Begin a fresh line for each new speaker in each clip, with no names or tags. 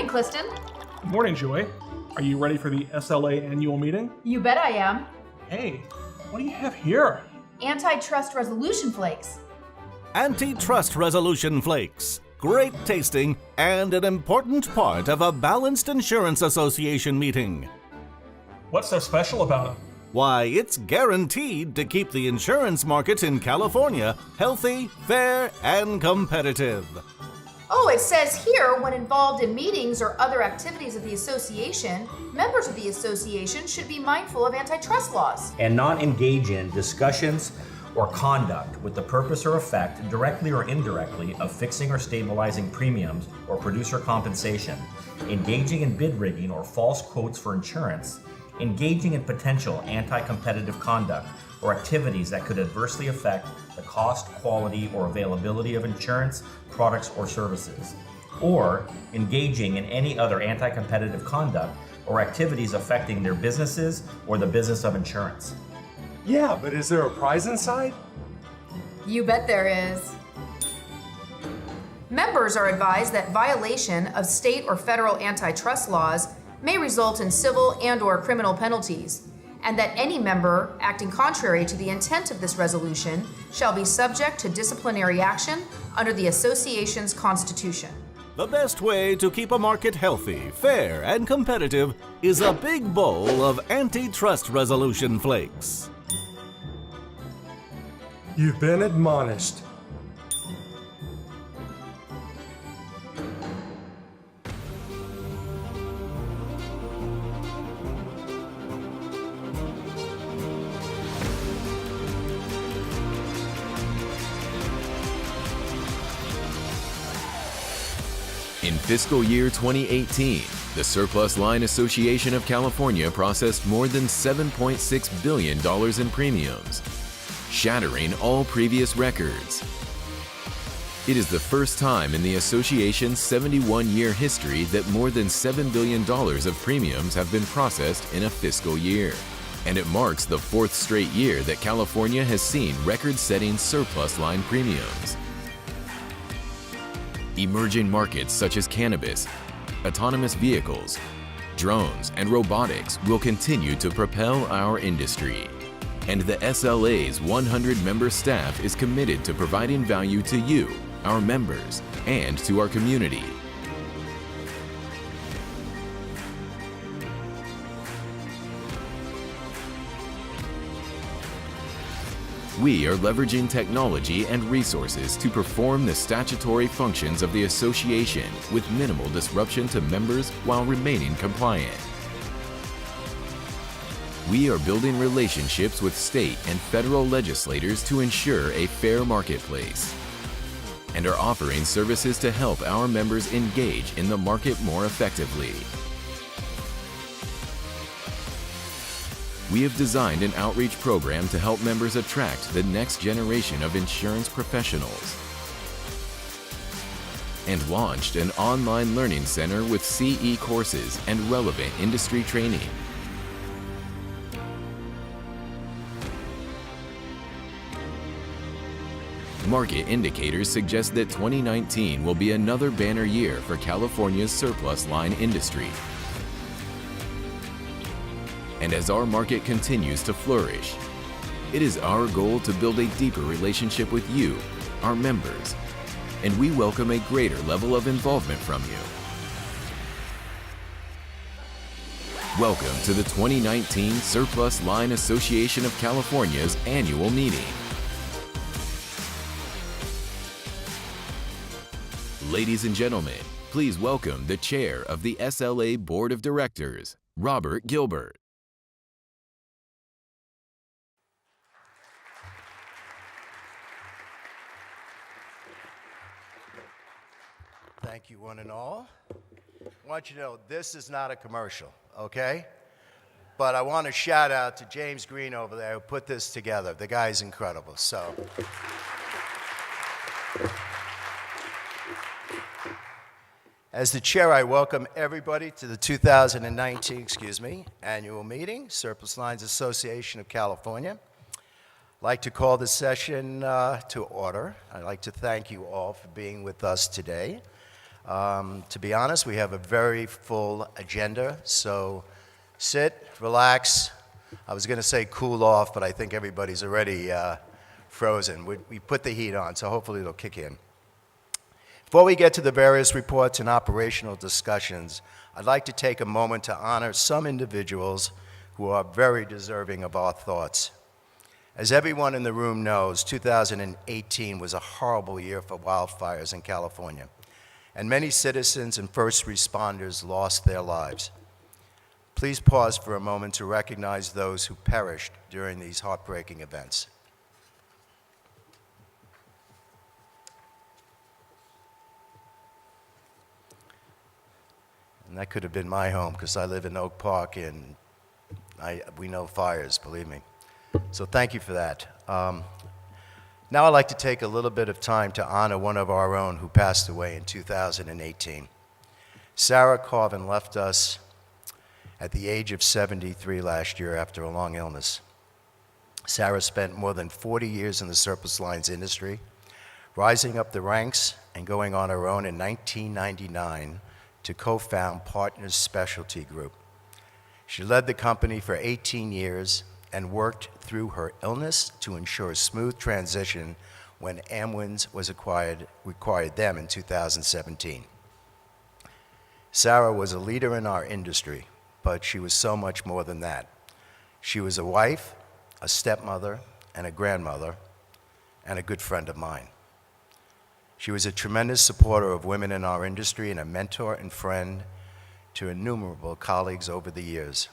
morning, Clifton.
Good morning, Joy. Are you ready for the SLA annual meeting?
You bet I am.
Hey, what do you have here?
Antitrust resolution flakes.
Antitrust resolution flakes. Great tasting and an important part of a balanced insurance association meeting.
What's so special about them?
Why, it's guaranteed to keep the insurance market in California healthy, fair, and competitive.
Oh, it says here, when involved in meetings or other activities of the association, members of the association should be mindful of antitrust laws.
And not engage in discussions or conduct with the purpose or effect, directly or indirectly, of fixing or stabilizing premiums or producer compensation, engaging in bid rigging or false quotes for insurance, engaging in potential anti-competitive conduct or activities that could adversely affect the cost, quality, or availability of insurance, products, or services, or engaging in any other anti-competitive conduct or activities affecting their businesses or the business of insurance.
Yeah, but is there a prize inside?
You bet there is. Members are advised that violation of state or federal antitrust laws may result in civil and/or criminal penalties, and that any member acting contrary to the intent of this resolution shall be subject to disciplinary action under the association's constitution.
The best way to keep a market healthy, fair, and competitive is a big bowl of antitrust resolution flakes.
You've been admonished.
In fiscal year 2018, the Surplus Line Association of California processed more than $7.6 billion in premiums, shattering all previous records. It is the first time in the association's 71-year history that more than $7 billion of premiums have been processed in a fiscal year. And it marks the fourth straight year that California has seen record-setting surplus line premiums. Emerging markets such as cannabis, autonomous vehicles, drones, and robotics will continue to propel our industry. And the SLA's 100-member staff is committed to providing value to you, our members, and to our community. We are leveraging technology and resources to perform the statutory functions of the association with minimal disruption to members while remaining compliant. We are building relationships with state and federal legislators to ensure a fair marketplace, and are offering services to help our members engage in the market more effectively. We have designed an outreach program to help members attract the next generation of insurance professionals, and launched an online learning center with CE courses and relevant industry training. Market indicators suggest that 2019 will be another banner year for California's surplus line industry. And as our market continues to flourish, it is our goal to build a deeper relationship with you, our members, and we welcome a greater level of involvement from you. Welcome to the 2019 Surplus Line Association of California's annual meeting. Ladies and gentlemen, please welcome the Chair of the SLA Board of Directors, Robert Gilbert.
Thank you, one and all. I want you to know this is not a commercial, okay? But I want to shout out to James Green over there who put this together. The guy's incredible, so. As the chair, I welcome everybody to the 2019, annual meeting, Surplus Lines Association of California. I'd like to call this session to order. I'd like to thank you all for being with us today. To be honest, we have a very full agenda, so sit, relax. I was going to say cool off, but I think everybody's already frozen. We put the heat on, so hopefully it'll kick in. Before we get to the various reports and operational discussions, I'd like to take a moment to honor some individuals who are very deserving of our thoughts. As everyone in the room knows, 2018 was a horrible year for wildfires in California, and many citizens and first responders lost their lives. Please pause for a moment to recognize those who perished during these heartbreaking events. And that could have been my home, because I live in Oak Park, and we know fires, believe me. So thank you for that. Now I'd like to take a little bit of time to honor one of our own who passed away in 2018. Sarah Carvin left us at the age of 73 last year after a long illness. Sarah spent more than 40 years in the surplus lines industry, rising up the ranks and going on her own in 1999 to co-found Partners Specialty Group. She led the company for 18 years and worked through her illness to ensure a smooth transition when Amwins required them in 2017. Sarah was a leader in our industry, but she was so much more than that. She was a wife, a stepmother, and a grandmother, and a good friend of mine. She was a tremendous supporter of women in our industry and a mentor and friend to innumerable colleagues over the years.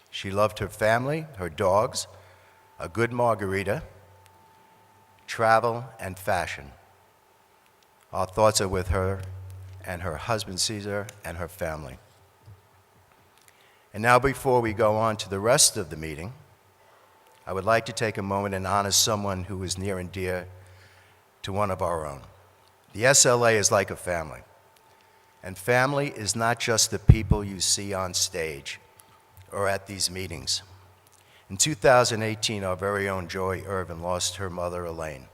She loved her family, her dogs, a good margarita, travel, and fashion. Our thoughts are with her and her husband Caesar and her family. And now, before we go on to the rest of the meeting, I would like to take a moment and honor someone who is near and dear to one of our own. The SLA is like a family, and family is not just the people you see on stage or at these meetings. In 2018, our very own Joy Irvin lost her mother, Elaine.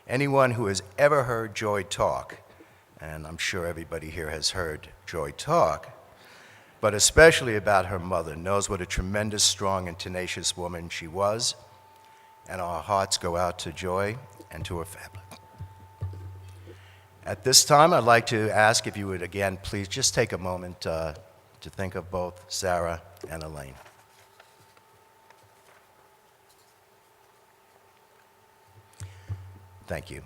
Anyone who has ever heard Joy talk, and I'm sure everybody here has heard Joy talk, but especially about her mother, knows what a tremendous, strong, and tenacious woman she was, and our hearts go out to Joy and to her family. At this time, I'd like to ask if you would again please just take a moment to think of both Sarah and Elaine. Thank you.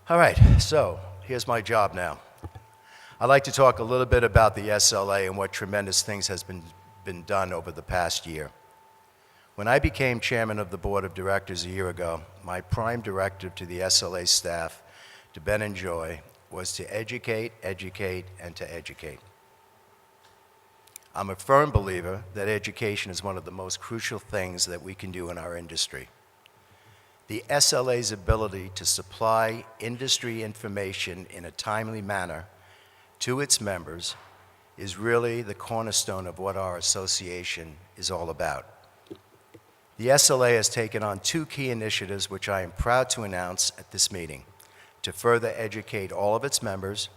All right, so here's my job now. I'd like to talk a little bit about the SLA and what tremendous things has been done over the past year. When I became chairman of the board of directors a year ago, my prime directive to the SLA staff, to Ben and Joy, was to educate, educate, and to educate. I'm a firm believer that education is one of the most crucial things that we can do in our industry. The SLA's ability to supply industry information in a timely manner to its members is really the cornerstone of what our association is all about. The SLA has taken on two key initiatives which I am proud to announce at this meeting to further educate all of its members,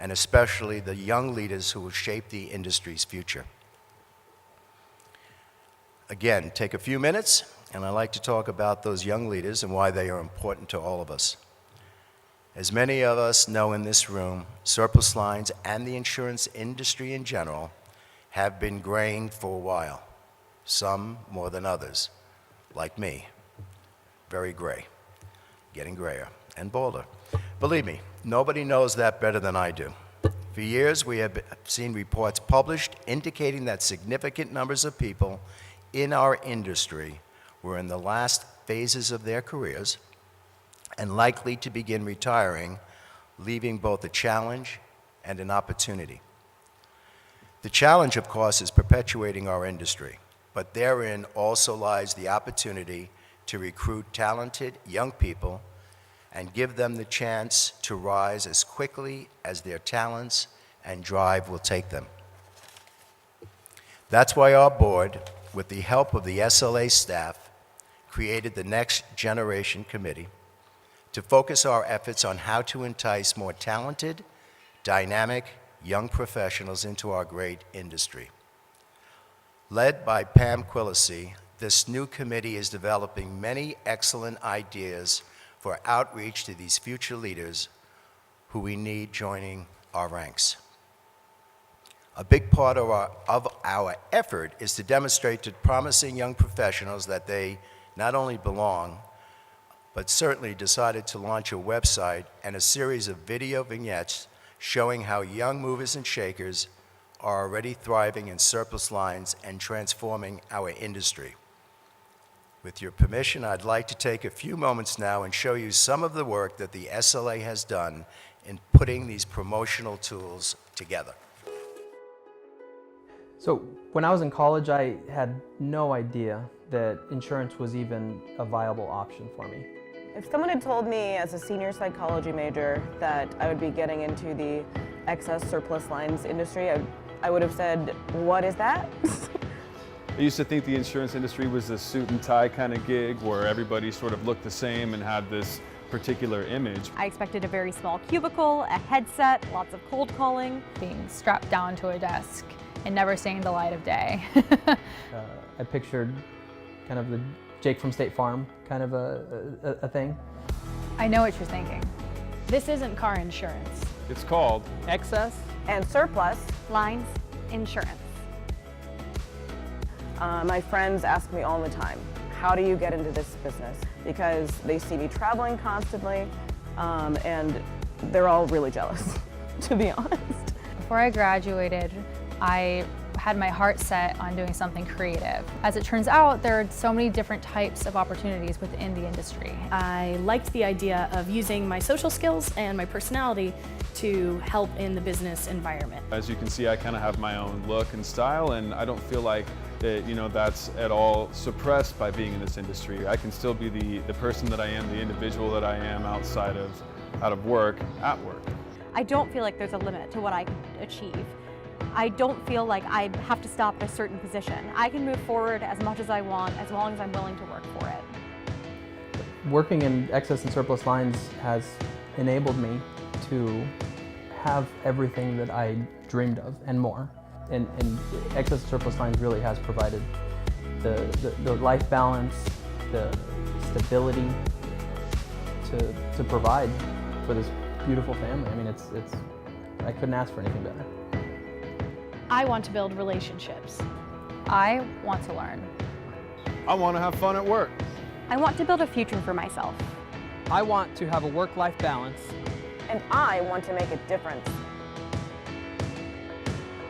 and especially the young leaders who will shape the industry's future. Again, take a few minutes, and I'd like to talk about those young leaders and why they are important to all of us. As many of us know in this room, surplus lines and the insurance industry in general have been graying for a while, some more than others, like me, very gray, getting grayer and bolder. Believe me, nobody knows that better than I do. For years, we have seen reports published indicating that significant numbers of people in our industry were in the last phases of their careers and likely to begin retiring, leaving both a challenge and an opportunity. The challenge, of course, is perpetuating our industry, but therein also lies the opportunity to recruit talented young people and give them the chance to rise as quickly as their talents and drive will take them. That's why our board, with the help of the SLA staff, created the Next Generation Committee to focus our efforts on how to entice more talented, dynamic young professionals into our great industry. Led by Pam Quillisi, this new committee is developing many excellent ideas for outreach to these future leaders who we need joining our ranks. A big part of our effort is to demonstrate to promising young professionals that they not only belong, but certainly decided to launch a website and a series of video vignettes showing how young movers and shakers are already thriving in surplus lines and transforming our industry. With your permission, I'd like to take a few moments now and show you some of the work that the SLA has done in putting these promotional tools together.
So when I was in college, I had no idea that insurance was even a viable option for me.
If someone had told me as a senior psychology major that I would be getting into the excess surplus lines industry, I would have said, what is that?
I used to think the insurance industry was a suit and tie kind of gig where everybody sort of looked the same and had this particular image.
I expected a very small cubicle, a headset, lots of cold calling.
Being strapped down to a desk and never seeing the light of day.
I pictured kind of the Jake from State Farm kind of a thing.
I know what you're thinking. This isn't car insurance.
It's called
Excess
And surplus.
Lines insurance.
My friends ask me all the time, how do you get into this business? Because they see me traveling constantly, and they're all really jealous, to be honest.
Before I graduated, I had my heart set on doing something creative. As it turns out, there are so many different types of opportunities within the industry.
I liked the idea of using my social skills and my personality to help in the business environment.
As you can see, I kind of have my own look and style, and I don't feel like that, that's at all suppressed by being in this industry. I can still be the person that I am, the individual that I am out of work, at work.
I don't feel like there's a limit to what I can achieve. I don't feel like I have to stop at a certain position. I can move forward as much as I want, as long as I'm willing to work for it.
Working in excess and surplus lines has enabled me to have everything that I dreamed of and more. And excess and surplus lines really has provided the life balance, the stability to provide for this beautiful family. I mean, I couldn't ask for anything better.
I want to build relationships.
I want to learn.
I want to have fun at work.
I want to build a future for myself.
I want to have a work-life balance.
And I want to make a difference.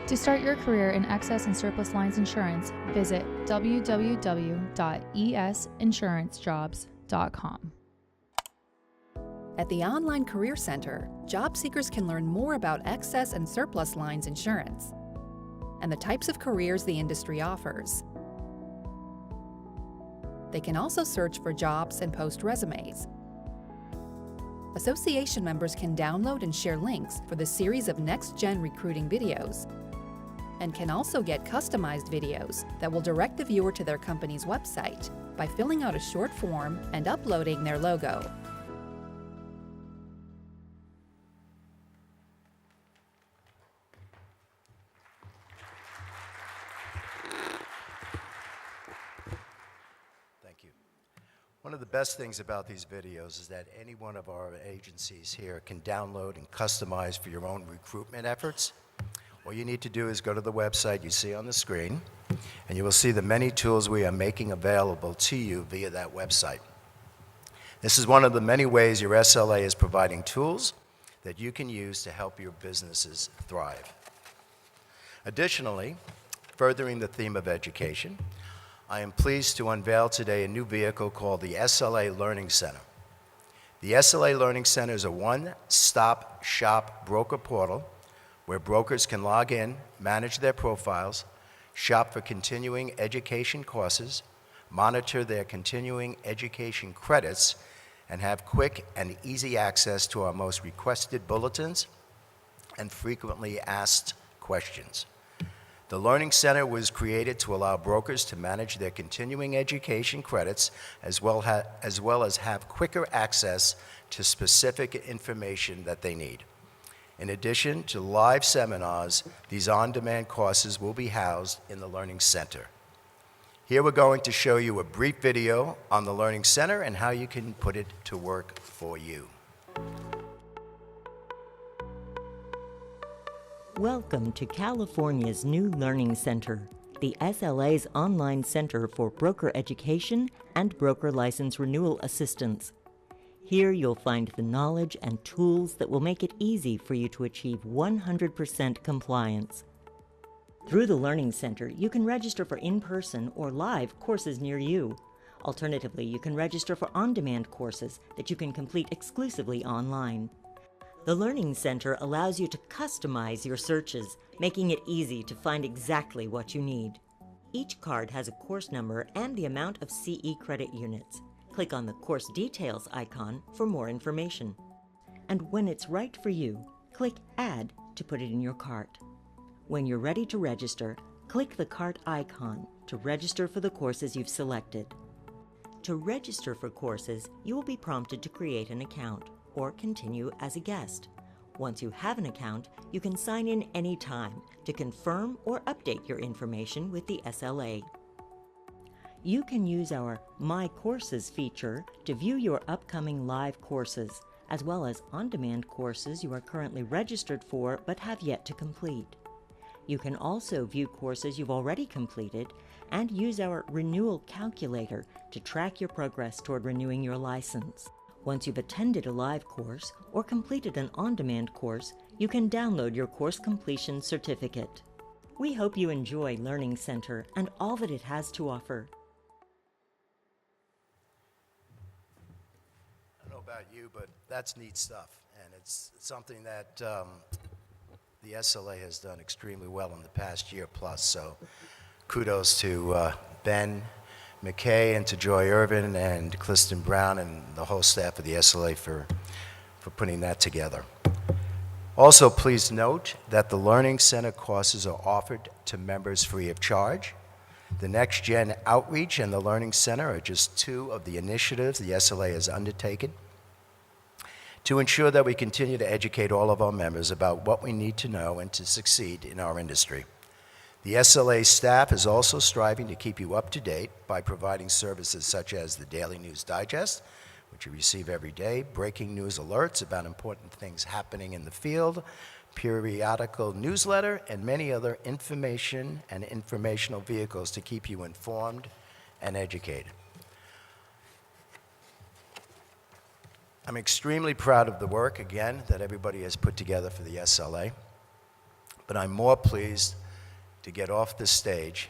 To start your career in excess and surplus lines insurance, visit www.esinsurancejobs.com.
At the Online Career Center, job seekers can learn more about excess and surplus lines insurance and the types of careers the industry offers. They can also search for jobs and post resumes. Association members can download and share links for the series of next-gen recruiting videos, and can also get customized videos that will direct the viewer to their company's website by filling out a short form and uploading their logo.
Thank you. One of the best things about these videos is that any one of our agencies here can download and customize for your own recruitment efforts. All you need to do is go to the website you see on the screen, and you will see the many tools we are making available to you via that website. This is one of the many ways your SLA is providing tools that you can use to help your businesses thrive. Additionally, furthering the theme of education, I am pleased to unveil today a new vehicle called the SLA Learning Center. The SLA Learning Center is a one-stop shop broker portal where brokers can log in, manage their profiles, shop for continuing education courses, monitor their continuing education credits, and have quick and easy access to our most requested bulletins and frequently asked questions. The Learning Center was created to allow brokers to manage their continuing education credits as well as have quicker access to specific information that they need. In addition to live seminars, these on-demand courses will be housed in the Learning Center. Here we're going to show you a brief video on the Learning Center and how you can put it to work for you.
Welcome to California's new Learning Center, the SLA's online center for broker education and broker license renewal assistance. Here you'll find the knowledge and tools that will make it easy for you to achieve 100% compliance. Through the Learning Center, you can register for in-person or live courses near you. Alternatively, you can register for on-demand courses that you can complete exclusively online. The Learning Center allows you to customize your searches, making it easy to find exactly what you need. Each card has a course number and the amount of CE credit units. Click on the Course Details icon for more information. And when it's right for you, click Add to put it in your cart. When you're ready to register, click the cart icon to register for the courses you've selected. To register for courses, you will be prompted to create an account or continue as a guest. Once you have an account, you can sign in anytime to confirm or update your information with the SLA. You can use our My Courses feature to view your upcoming live courses, as well as on-demand courses you are currently registered for but have yet to complete. You can also view courses you've already completed and use our Renewal Calculator to track your progress toward renewing your license. Once you've attended a live course or completed an on-demand course, you can download your course completion certificate. We hope you enjoy Learning Center and all that it has to offer.
I don't know about you, but that's neat stuff, and it's something that the SLA has done extremely well in the past year plus, so kudos to Ben McKay and to Joy Irvin and Clifton Brown and the whole staff of the SLA for putting that together. Also, please note that the Learning Center courses are offered to members free of charge. The Next Gen Outreach and the Learning Center are just two of the initiatives the SLA has undertaken to ensure that we continue to educate all of our members about what we need to know and to succeed in our industry. The SLA staff is also striving to keep you up to date by providing services such as the Daily News Digest, which you receive every day, breaking news alerts about important things happening in the field, periodical newsletter, and many other information and informational vehicles to keep you informed and educated. I'm extremely proud of the work, again, that everybody has put together for the SLA, but I'm more pleased to get off the stage